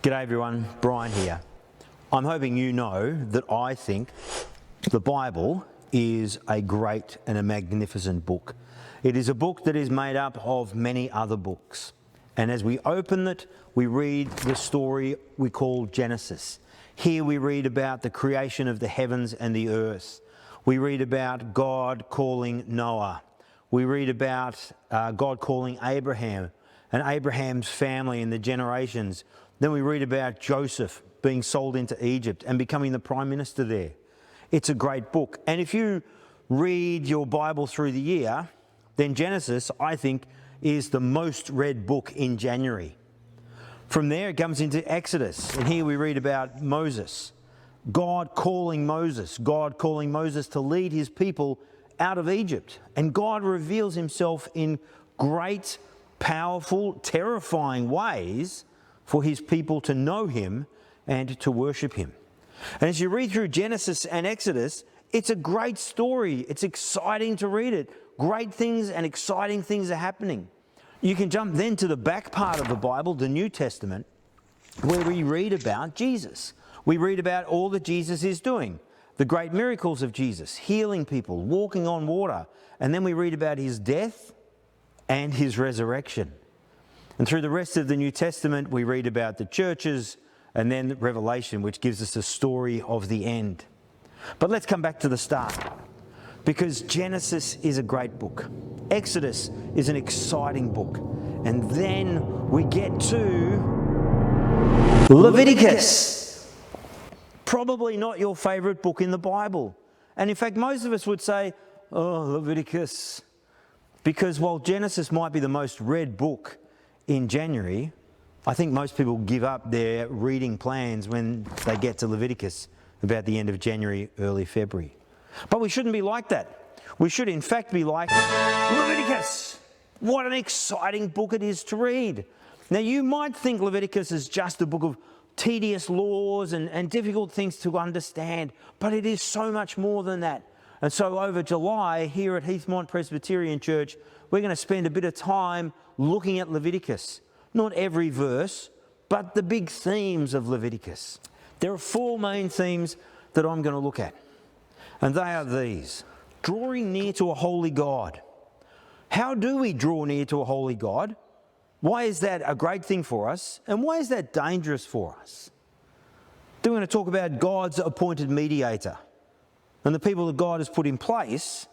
G'day everyone, Brian here. I'm hoping you know that I think the Bible is a great and a magnificent book. It is a book that is made up of many other books. And as we open it, we read the story we call Genesis. Here we read about the creation of the heavens and the earth. We read about God calling Noah. We read about God calling Abraham and Abraham's family and the generations. Then we read about Joseph being sold into Egypt and becoming the prime minister there. It's a great book. And if you read your Bible through the year, then Genesis, I think, is the most read book in January. From there, it comes into Exodus. And here we read about Moses. God calling Moses to lead his people out of Egypt. And God reveals himself in great, powerful, terrifying ways for his people to know him and to worship him. And as you read through Genesis and Exodus, it's a great story. It's exciting to read it. Great things and exciting things are happening. You can jump then to the back part of the Bible, the New Testament, where we read about Jesus. We read about all that Jesus is doing, the great miracles of Jesus, healing people, walking on water. And then we read about his death and his resurrection. And through the rest of the New Testament, we read about the churches and then Revelation, which gives us a story of the end. But let's come back to the start, because Genesis is a great book. Exodus is an exciting book. And then we get to Leviticus. Probably not your favourite book in the Bible. And in fact, most of us would say, oh, Leviticus. Because while Genesis might be the most read book in January, I think most people give up their reading plans when they get to Leviticus about the end of January, early February. But we shouldn't be like that. We should in fact be like Leviticus. What an exciting book it is to read. Now you might think Leviticus is just a book of tedious laws and difficult things to understand, but it is so much more than that. And so over July here at Heathmont Presbyterian Church, we're going to spend a bit of time looking at Leviticus. Not every verse, but the big themes of Leviticus. There are four main themes that I'm going to look at. And they are these: drawing near to a holy God. How do we draw near to a holy God? Why is that a great thing for us? And why is that dangerous for us? Then we're going to talk about God's appointed mediator and the people that God has put in place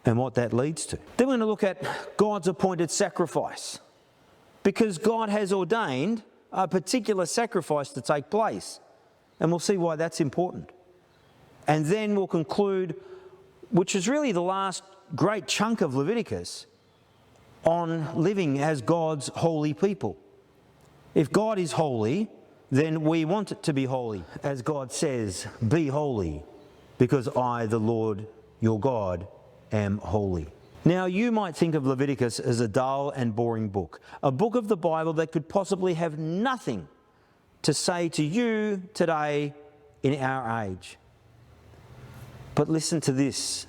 and what that leads to. Then we're going to look at God's appointed sacrifice, because God has ordained a particular sacrifice to take place, and we'll see why that's important. And then we'll conclude, which is really the last great chunk of Leviticus, on living as God's holy people. If God is holy, then we want it to be holy. As God says, be holy, because I, the Lord your God, am holy. Now, you might think of Leviticus as a dull and boring book, a book of the Bible that could possibly have nothing to say to you today in our age. But listen to this.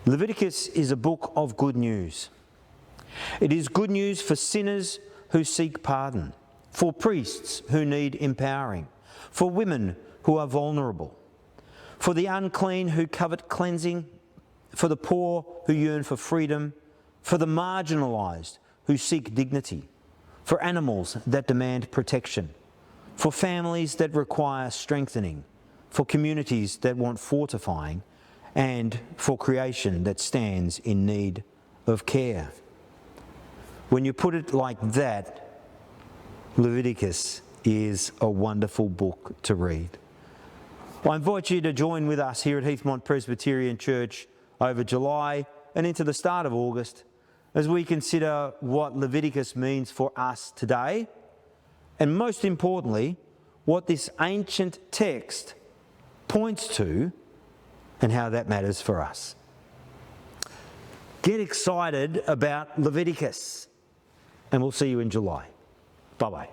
Leviticus is a book of good news. It is good news for sinners who seek pardon, for priests who need empowering, for women who are vulnerable, for the unclean who covet cleansing, for the poor who yearn for freedom, for the marginalised who seek dignity, for animals that demand protection, for families that require strengthening, for communities that want fortifying, and for creation that stands in need of care. When you put it like that, Leviticus is a wonderful book to read. I invite you to join with us here at Heathmont Presbyterian Church over July and into the start of August as we consider what Leviticus means for us today, and most importantly, what this ancient text points to and how that matters for us. Get excited about Leviticus, and we'll see you in July. Bye-bye.